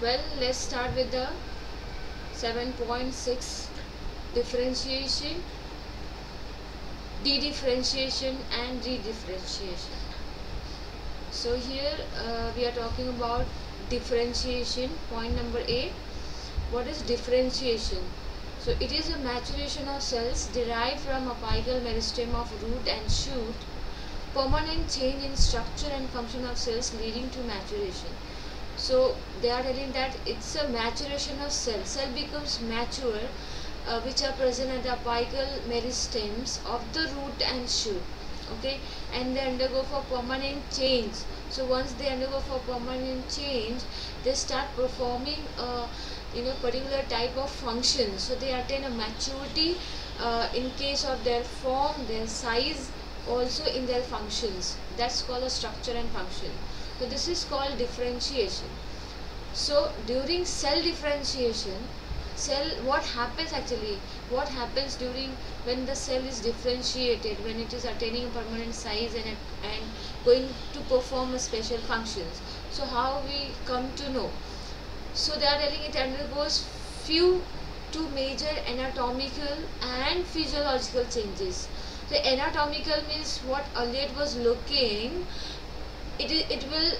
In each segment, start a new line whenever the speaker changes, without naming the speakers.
Well, let's start with the 7.6 differentiation, dedifferentiation and redifferentiation. So here we are talking about differentiation. Point number 8. What is differentiation? So it is a maturation of cells derived from apical meristem of root and shoot, permanent change in structure and function of cells leading to maturation. So they are telling that it's a maturation of cell. Cell becomes mature, which are present at the apical meristems of the root and shoot. Okay, and they undergo for permanent change. So once they undergo for permanent change, they start performing particular type of function. So they attain a maturity in case of their form, their size, also in their functions. That's called a structure and function. So this is called differentiation. So during cell differentiation, what happens during when the cell is differentiated, when it is attaining a permanent size and going to perform a special functions. So how we come to know? So they are telling it undergoes two major anatomical and physiological changes. So anatomical means what earlier it was looking, it will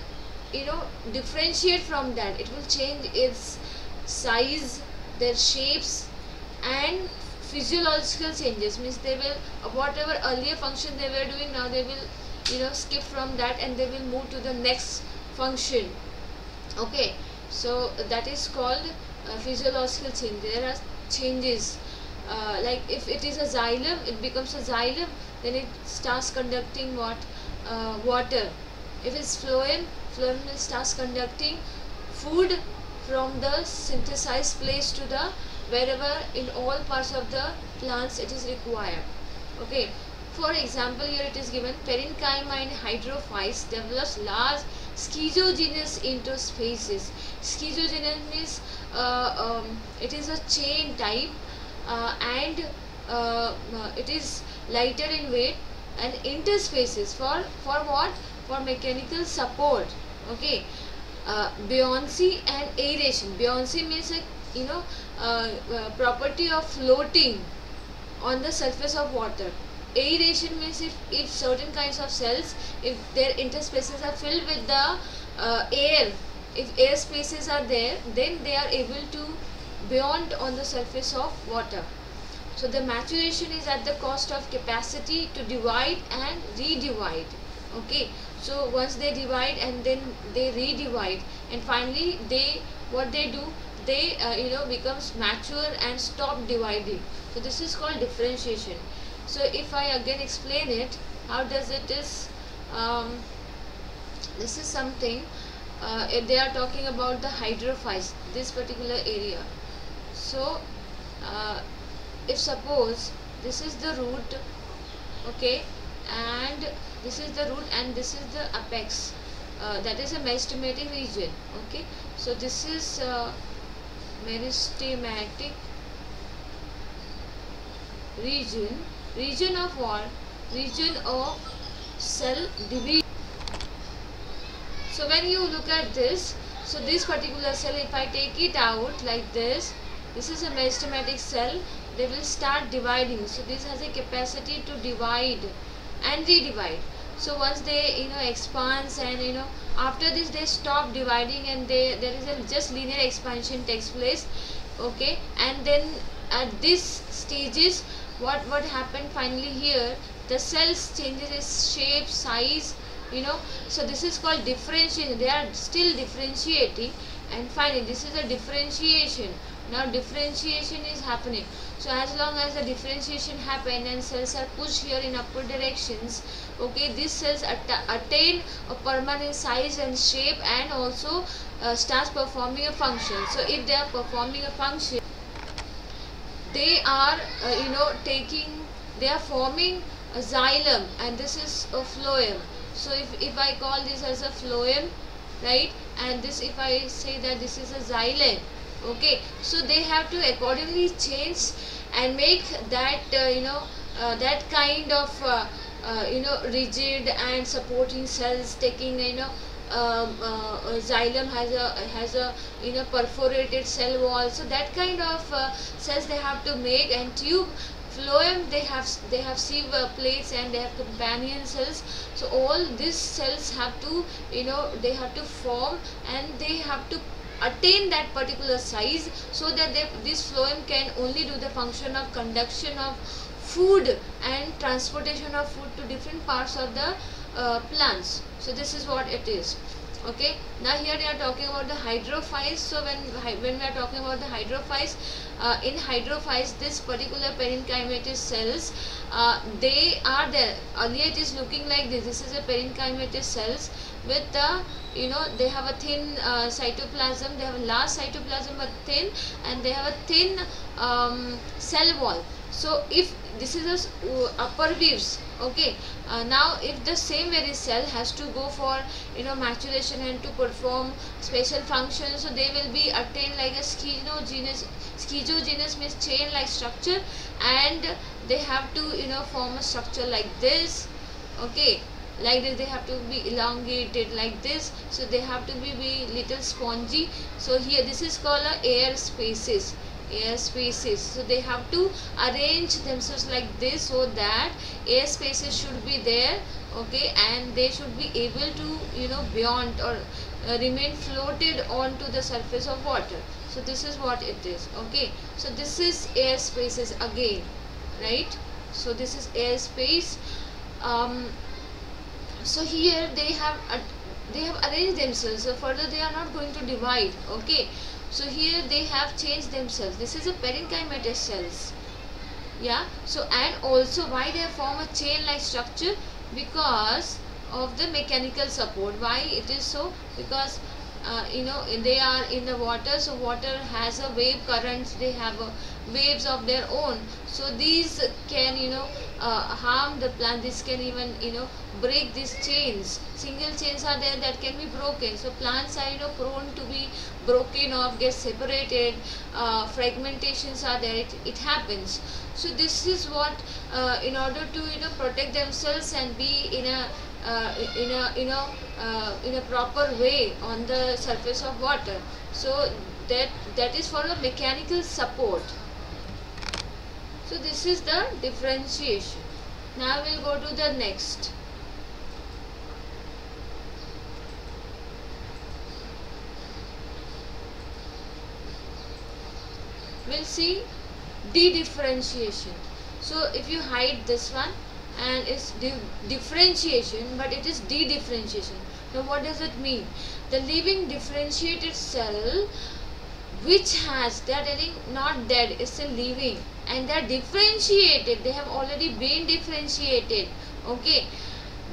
differentiate from that. It will change its size, their shapes, and physiological changes means they will whatever earlier function they were doing, now they will skip from that and they will move to the next function. Okay, so that is called physiological change. There are changes like if it is a xylem, it becomes a xylem, then it starts conducting water. If it's phloem will starts conducting food from the synthesized place to the wherever in all parts of the plants it is required. Okay, for example, here it is given parenchyma in hydrophytes develops large schizogenous interspaces. Schizogenous means it is a chain type and it is lighter in weight, and interspaces for what? For mechanical support. Okay, buoyancy and aeration. Buoyancy means property of floating on the surface of water. Aeration means if certain kinds of cells, if their interspaces are filled with the air, if air spaces are there, then they are able to buoyant on the surface of water. So the maturation is at the cost of capacity to divide and redivide. Okay, so once they divide and then they redivide, and finally what they do, they becomes mature and stop dividing. So this is called differentiation. So if I again explain it, how does it is, this is something they are talking about the hydrophytes, this particular area. So if suppose this is the root, okay, and this is the root and this is the apex, that is a meristematic region. Okay, so this is meristematic region of what? Region of cell division. So when you look at this, so this particular cell, if I take it out like this is a meristematic cell, they will start dividing. So this has a capacity to divide and redivide. So once they expands and after this they stop dividing and there is a just linear expansion takes place. Okay, and then at this stages what happened finally here, the cells changes its shape, size, so this is called differentiation. They are still differentiating, and finally this is a differentiation. Now differentiation is happening. So as long as the differentiation happen and cells are pushed here in upward directions, okay, these cells attain a permanent size and shape and also starts performing a function. So if they are performing a function, they are they are forming a xylem, and this is a phloem. So if I call this as a phloem, right, and this if I say that this is a xylem, okay, so they have to accordingly change and make that that kind of rigid and supporting cells taking xylem has a perforated cell wall. So that kind of cells they have to make. And tube phloem, they have sieve plates, and they have companion cells. So all these cells have to they have to form, and they have to attain that particular size, so that this phloem can only do the function of conduction of food and transportation of food to different parts of the plants. So this is what it is. Okay, now here they are talking about the hydrophytes. So when we are talking about the hydrophytes, in hydrophytes, this particular parenchymatous cells, they are there. Earlier it is looking like this. This is a parenchymatous cells with the they have a thin cytoplasm. They have a large cytoplasm but thin, and they have a thin cell wall. So if this is a upper leaves, okay, now if the same very cell has to go for maturation and to perform special functions, so they will be attained like a schizogenous means chain like structure, and they have to form a structure like this. Okay, like this, they have to be elongated like this, so they have to be little spongy. So here this is called a air spaces. So they have to arrange themselves like this, so that air spaces should be there. Okay, and they should be able to beyond or remain floated onto the surface of water. So this is what it is. Okay, so this is air spaces again, right? So this is air space. So here they have arranged themselves, so further they are not going to divide. Okay, so here they have changed themselves. This is a parenchymatous cells. Yeah, so and also why they form a chain like structure? Because of the mechanical support. Why it is so? Because they are in the water, so water has a wave currents, they have waves of their own. So these can harm the plant. This can even break these chains. Single chains are there that can be broken. So plants are prone to be broken off, get separated, fragmentations are there. It happens. So this is what in order to protect themselves and be in a proper way on the surface of water. So that is for the mechanical support. So this is the differentiation. Now we'll go to the next. We'll see de-differentiation. So if you hide this one, and it's differentiation, but it is de-differentiation. Now what does it mean? The living differentiated cell which has, they are telling not dead, it's still living, and they are differentiated, they have already been differentiated. Okay,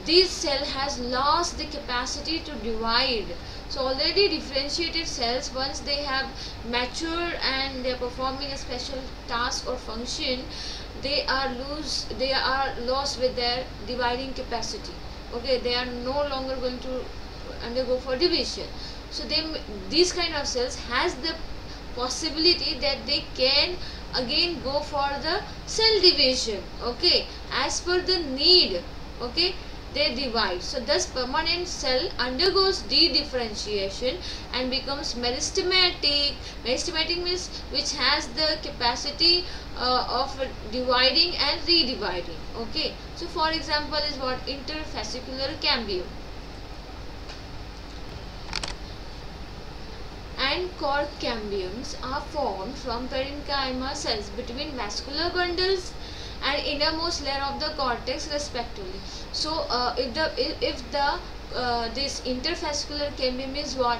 this cell has lost the capacity to divide. So already differentiated cells, once they have matured and they are performing a special task or function, they are lost with their dividing capacity. Okay, they are no longer going to undergo for division. So these kind of cells has the possibility that they can again go for the cell division. Okay, as per the need. Okay, they divide. So thus permanent cell undergoes de-differentiation and becomes meristematic. Meristematic means which has the capacity of dividing and redividing. Okay, so for example is what? Interfascicular cambium and cork cambiums are formed from parenchyma cells between vascular bundles and innermost layer of the cortex respectively. So if this interfascicular cambium is what?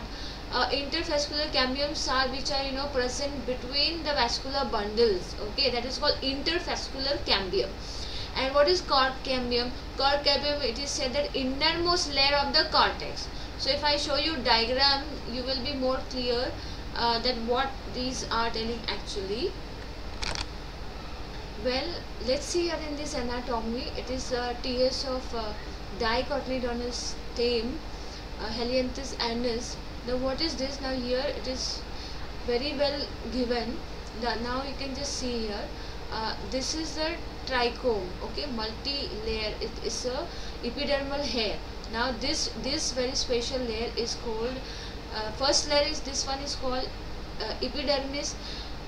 Interfascicular cambiums are which are present between the vascular bundles. Okay, that is called interfascicular cambium. And what is cork cambium? Cork cambium, it is said that innermost layer of the cortex. So if I show you diagram, you will be more clear that what these are telling actually. Well, let's see here in this anatomy. It is a TS of dicotyledonous stem, Helianthus annus. Now what is this? Now here it is very well given. Now you can just see here. This is the trichome. Okay, multi-layer. It is a epidermal hair. Now this very special layer is called first layer is this one is called epidermis,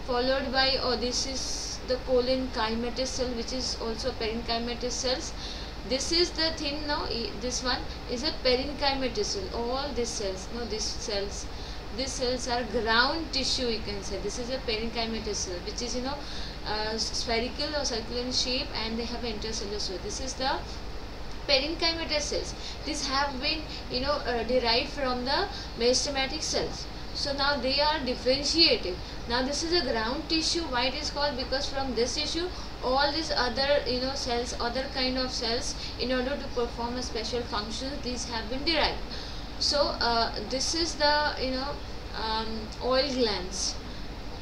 followed by this is the colon chimatous cell, which is also parenchymatous cells. This is the thin now. This one is a parenchymatous cell. All these cells, no, these cells are ground tissue. You can say this is a parenchymatous cell, which is spherical or circular in shape, and they have intercellular space. This is the parenchymatous cells. These have been derived from the meristematic cells. So now they are differentiated. Now this is a ground tissue. Why it is called? Because from this tissue all these other cells, other kind of cells, in order to perform a special function, these have been derived. So this is the oil glands.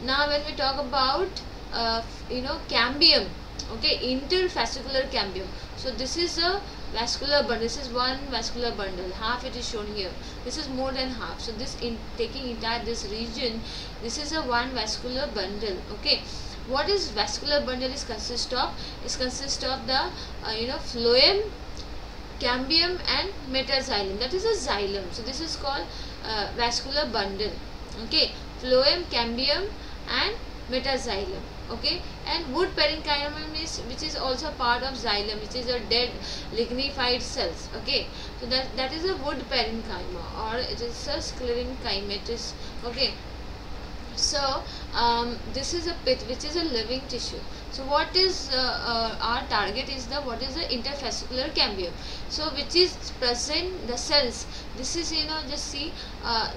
Now when we talk about cambium, okay, interfascicular cambium. So this is a vascular bundle. This is one vascular bundle, half it is shown here. This is more than half. So this taking entire this region, this is a one vascular bundle. Okay, what is vascular bundle is consist of? It consists of the phloem, cambium and metaxylem. That is a xylem. So this is called vascular bundle. Okay, phloem, cambium and metaxylem. Okay, and wood parenchyma is, which is also part of xylem, which is a dead lignified cells. Okay, so that is a wood parenchyma, or it is a sclerenchymatous. Okay, so this is a pith, which is a living tissue. So what is our target is what is the interfascicular cambium, so which is present the cells. This is just see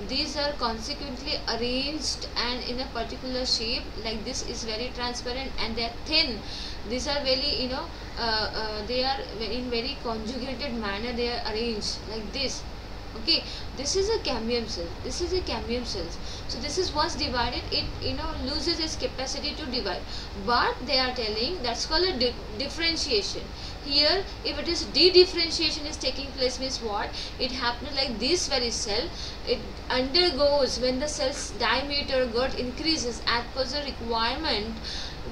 these are consequently arranged and in a particular shape, like this is very transparent and they are thin. These are very they are in very conjugated manner, they are arranged like this. Okay, this is a cambium cell. This is a cambium cells. So this is once divided, it loses its capacity to divide. But they are telling that's called a differentiation. Here, if it is de-differentiation is taking place, means what? It happens like this very cell. It undergoes when the cell's diameter got increases as per the requirement.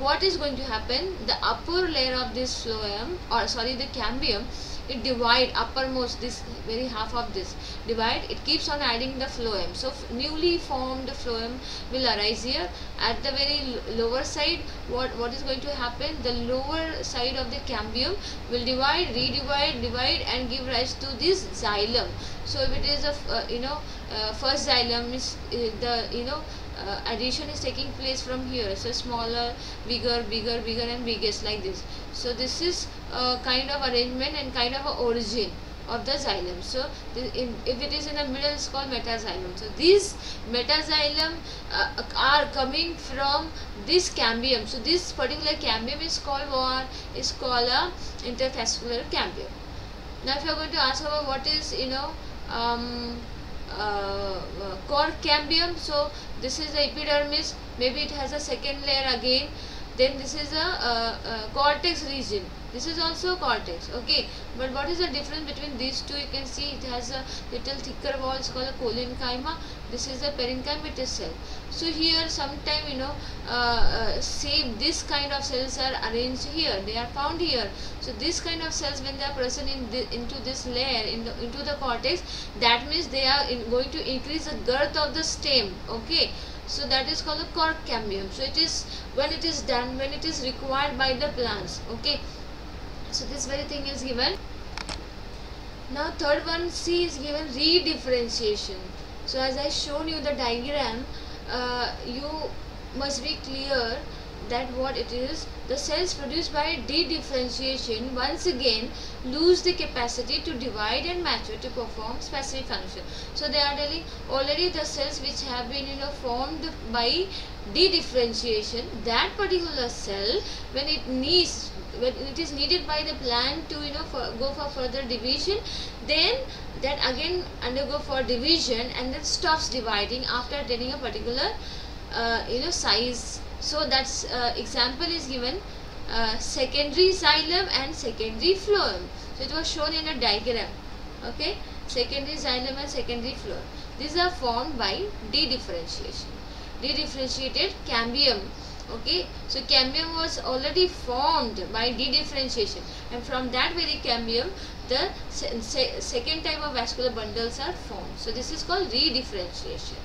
What is going to happen? The upper layer of this phloem, or sorry, the cambium, it divide uppermost, this very half of this divide, it keeps on adding the phloem. So newly formed phloem will arise here. At the very lower side, what is going to happen? The lower side of the cambium will divide, divide and give rise to this xylem. So if it is a first xylem is the addition is taking place from here, so smaller, bigger and biggest, like this. So this is kind of arrangement and kind of a origin of the xylem. So if it is in the middle, it's called metaxylem. So these metaxylem are coming from this cambium. So this particular cambium is called what? Is called a interfascicular cambium. Now if you are going to ask about what is core cambium, so this is the epidermis, maybe it has a second layer again. Then this is a cortex region. This is also cortex. Okay, but what is the difference between these two? You can see it has a little thicker wall, it's called a collenchyma. This is a parenchymatous cell. So here sometime same this kind of cells are arranged here, they are found here. So this kind of cells, when they are present into this layer, into the cortex, that means they are going to increase the girth of the stem. Okay, so that is called a cork cambium. So it is when it is done, when it is required by the plants. Okay, so this very thing is given. Now third one, C, is given redifferentiation. So as I shown you the diagram, you must be clear that what it is. The cells produced by de-differentiation once again lose the capacity to divide and mature to perform specific function. So they are telling already the cells which have been formed by de-differentiation, that particular cell, when it is needed by the plant to go for further division, then that again undergo for division and then stops dividing after attaining a particular size. So that's example is given secondary xylem and secondary phloem. So it was shown in a diagram. Okay, secondary xylem and secondary phloem, these are formed by de-differentiation, de-differentiated cambium. Okay, so cambium was already formed by de-differentiation, and from that very cambium the second type of vascular bundles are formed. So this is called redifferentiation.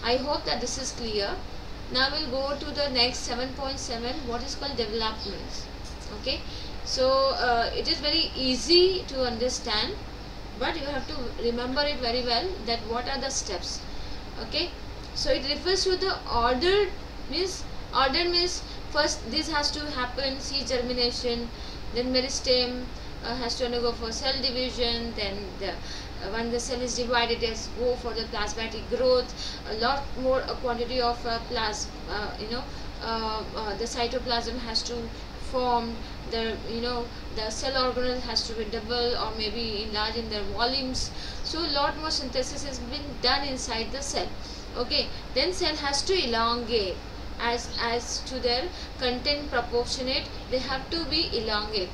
I hope that this is clear. Now we'll go to the next 7.7, what is called developments. Okay, so it is very easy to understand, but you have to remember it very well, that what are the steps. Okay, so it refers to the order means first this has to happen, seed germination, then meristem has to undergo for cell division, then when the cell is divided, it has to go for the plasmatic growth, a lot more quantity of the cytoplasm has to form, the the cell organelle has to be double or maybe enlarge in their volumes, so a lot more synthesis has been done inside the cell. Okay, then cell has to elongate as to their content proportionate, they have to be elongate.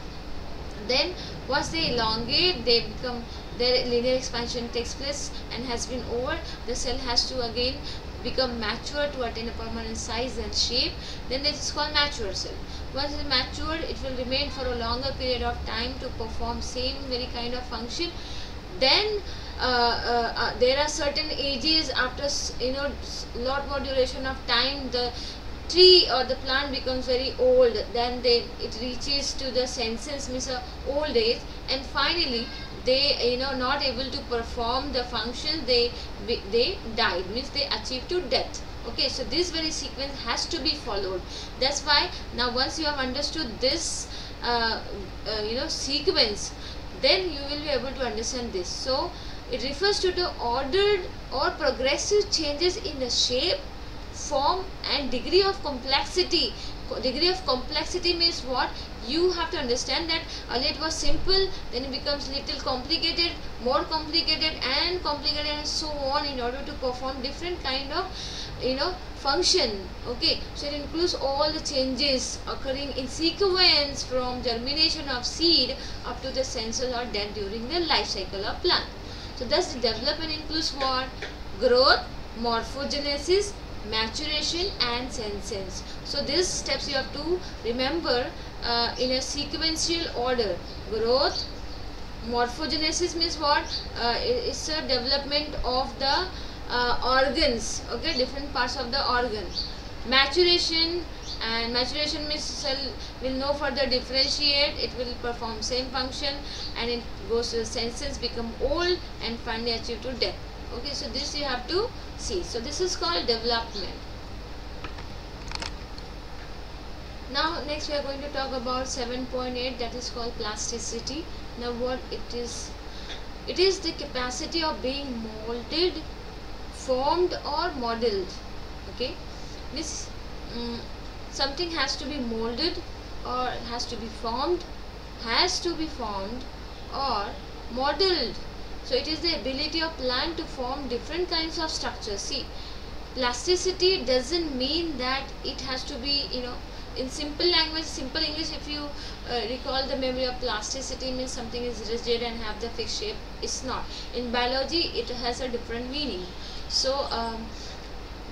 Then once they elongate, they become, their linear expansion takes place and has been over, the cell has to again become mature to attain a permanent size and shape, then it is called mature cell. Once it is matured, it will remain for a longer period of time to perform same very kind of function. Then there are certain ages, after lot more duration of time, the tree or the plant becomes very old, then it reaches to the senescence, means old age, and finally they not able to perform the function, they died, means they achieve to death. Okay, so this very sequence has to be followed. That's why now once you have understood this sequence, then you will be able to understand this. So it refers to the ordered or progressive changes in the shape, form and degree of complexity. Degree of complexity means what? You have to understand that earlier it was simple, then it becomes little complicated, more complicated and complicated, and so on, in order to perform different kind of function. Okay, so it includes all the changes occurring in sequence from germination of seed up to the senescence or death during the life cycle of plant. So thus the development includes what? Growth, morphogenesis, maturation and senescence. So these steps you have to remember in a sequential order. Growth, morphogenesis means what? It's a development of the organs, okay, different parts of the organ. Maturation, and maturation means cell will no further differentiate, it will perform same function, and it goes to the senescence, become old and finally achieve to death. Okay, so this you have to see. So this is called development. Now next we are going to talk about 7.8, that is called plasticity. Now what it is? It is the capacity of being molded, formed or modeled. Okay, this something has to be molded or has to be formed or modeled. So it is the ability of plant to form different kinds of structures. See, plasticity doesn't mean that it has to be, in simple language, simple English, if you recall the memory of plasticity means something is rigid and have the fixed shape. It's not. In biology, it has a different meaning. So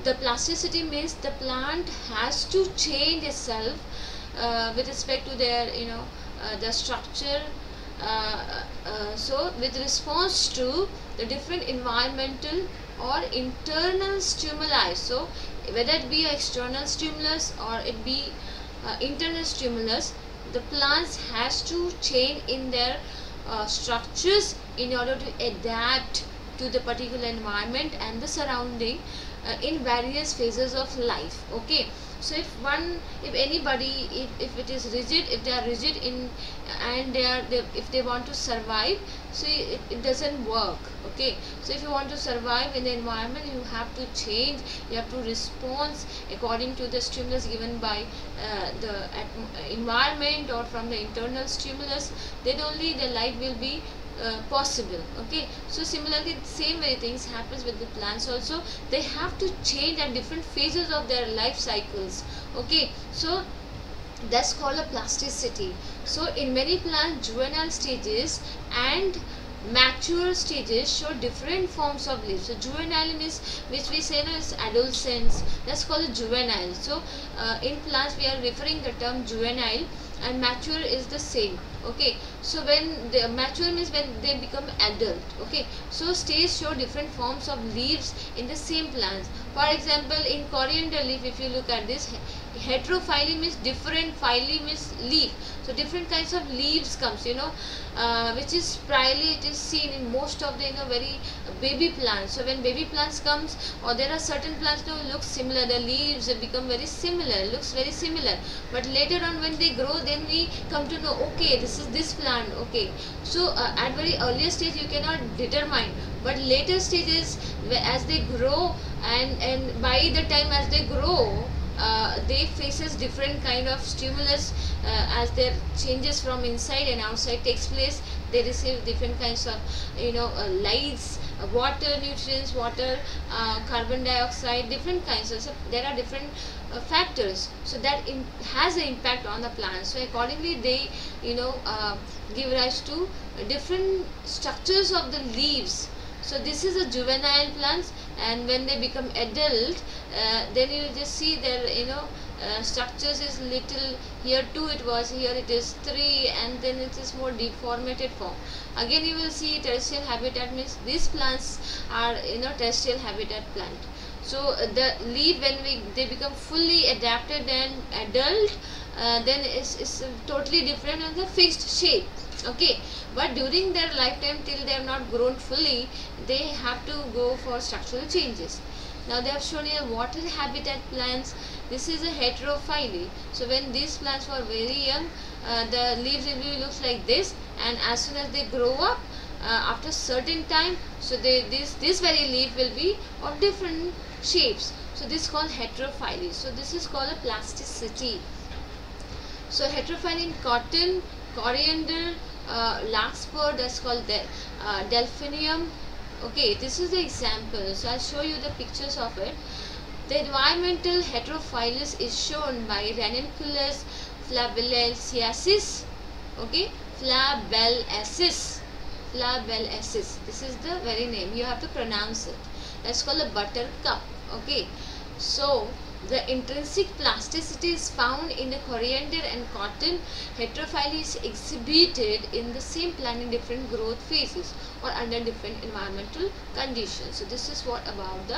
the plasticity means the plant has to change itself with respect to their, the structure. So with response to the different environmental or internal stimuli, so whether it be external stimulus or it be internal stimulus, the plants has to change in their structures in order to adapt to the particular environment and the surrounding in various phases of life. Okay, so if anybody, if it is rigid, if they are rigid in and if they want to survive, so it doesn't work. Okay, so if you want to survive in the environment, you have to change, you have to respond according to the stimulus given by the environment or from the internal stimulus, then only the life will be possible. Okay, so similarly same way things happens with the plants also. They have to change at different phases of their life cycles. Okay, so that's called a plasticity. So in many plants, juvenile stages and mature stages show different forms of leaves. So juvenile means, which we say is adolescence, that's called a juvenile. So in plants we are referring the term juvenile, and mature is the same. Okay, so when they mature means when they become adult. Okay, so stages show different forms of leaves in the same plants. For example, in coriander leaf, if you look at this, heterophyly means different, phyly means leaf. So different kinds of leaves comes, which is primarily it is seen in most of the very baby plants. So when baby plants comes, or there are certain plants look similar, the leaves become very similar, looks very similar, but later on when they grow, then we come to know, okay, this is this plant. Okay, so at very earlier stage you cannot determine, but later stages as they grow, and by the time as they grow, they faces different kind of stimulus, as their changes from inside and outside takes place. They receive different kinds of lights, water, nutrients, water, carbon dioxide, different kinds of, so there are different factors, so that has an impact on the plant. So accordingly they give rise to different structures of the leaves. So this is a juvenile plants, and when they become adult, then you just see their structures is little, here 2 it was, here it is 3, and then it is more deformated form. Again you will see terrestrial habitat means these plants are terrestrial habitat plant. So the leaf, when they become fully adapted and adult, then is totally different and the fixed shape. Okay, but during their lifetime till they have not grown fully, they have to go for structural changes. Now they have shown here water habitat plants. This is a heterophyly. So when these plants were very young, the leaves will looks like this, and as soon as they grow up, after certain time, so this very leaf will be of different shapes. So this is called heterophyly. So this is called a plasticity. So heterophyly in cotton, coriander, larkspur, that's called delphinium. Okay, this is the example. So I'll show you the pictures of it. The environmental heterophylus is shown by Ranunculus flabellaceacis. Okay, flabellaceacis. This is the very name. You have to pronounce it. That's called a buttercup. Okay, so the intrinsic plasticity is found in the coriander and cotton. Heterophyly is exhibited in the same plant in different growth phases or under different environmental conditions. So this is what about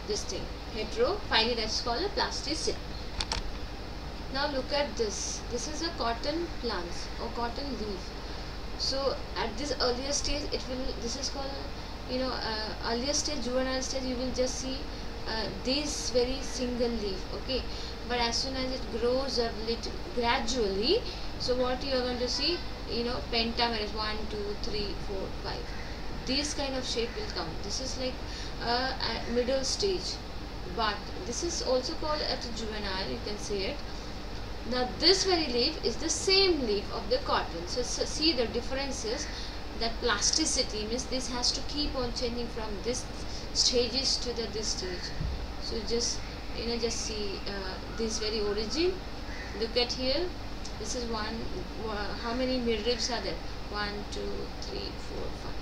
this thing, heterophyly, that's called a plasticity. Now look at this. This is a cotton plant or cotton leaf. So at this earlier stage, this is called earlier stage, juvenile stage, you will just see this very single leaf. Okay, but as soon as it grows up little gradually, so what you are going to see, pentamerous, 1 2 3 4 5, this kind of shape will come. This is like at middle stage, but this is also called at a juvenile, you can say it. Now this very leaf is the same leaf of the cotton. So see the differences, that plasticity means this has to keep on changing from this stages to this stage. So just see this very origin. Look at here, this is one, how many midribs are there? 1 2 3 4 5.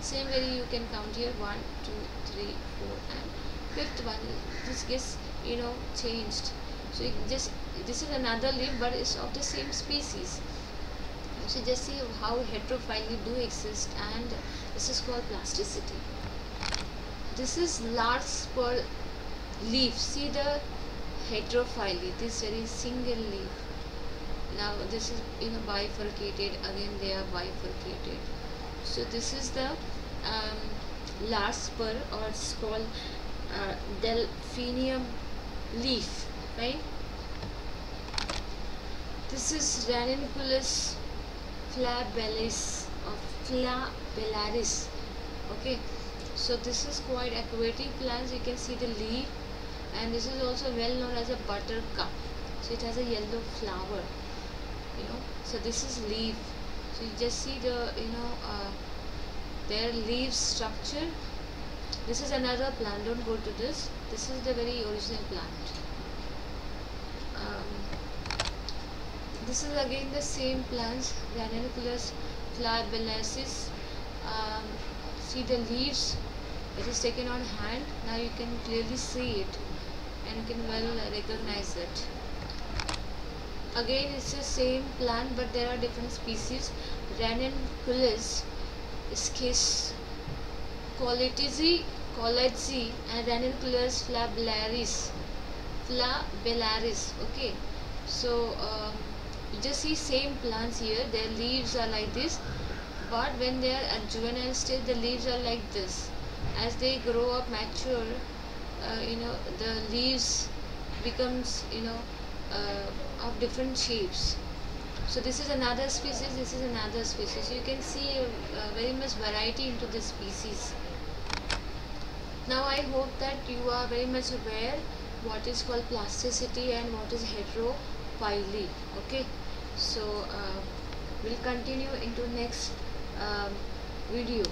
Same way you can count here, 1 2 3 4, and fifth one, this gets changed. So this is another leaf, but it's of the same species. So just see how heterophyly do exist, and this is called plasticity. This is larkspur leaf. See the heterophyly, this very single leaf. Now this is bifurcated, again they are bifurcated. So this is the larkspur, or it's called delphinium leaf, right? This is Ranunculus flabellaris or flabellaris. Okay, so this is quite aquatic plants. You can see the leaf, and this is also well known as a buttercup. So it has a yellow flower. So this is leaf. So you just see the their leaf structure. This is another plant. Don't go to this. This is the very original plant. This is again the same plants, Ranunculus flabellaris. See the leaves, it is taken on hand. Now you can clearly see it and you can well recognize it. Again, it's the same plant, but there are different species. Ranunculus, Schis, Colletzii, and Ranunculus flabellaris. Okay, so you just see same plants here. Their leaves are like this, but when they are at juvenile stage, the leaves are like this. As they grow up, mature, the leaves becomes of different shapes. So this is another species, this is another species. You can see very much variety into this species. Now I hope that you are very much aware what is called plasticity and what is heterophyly. Okay, so we'll continue into next video.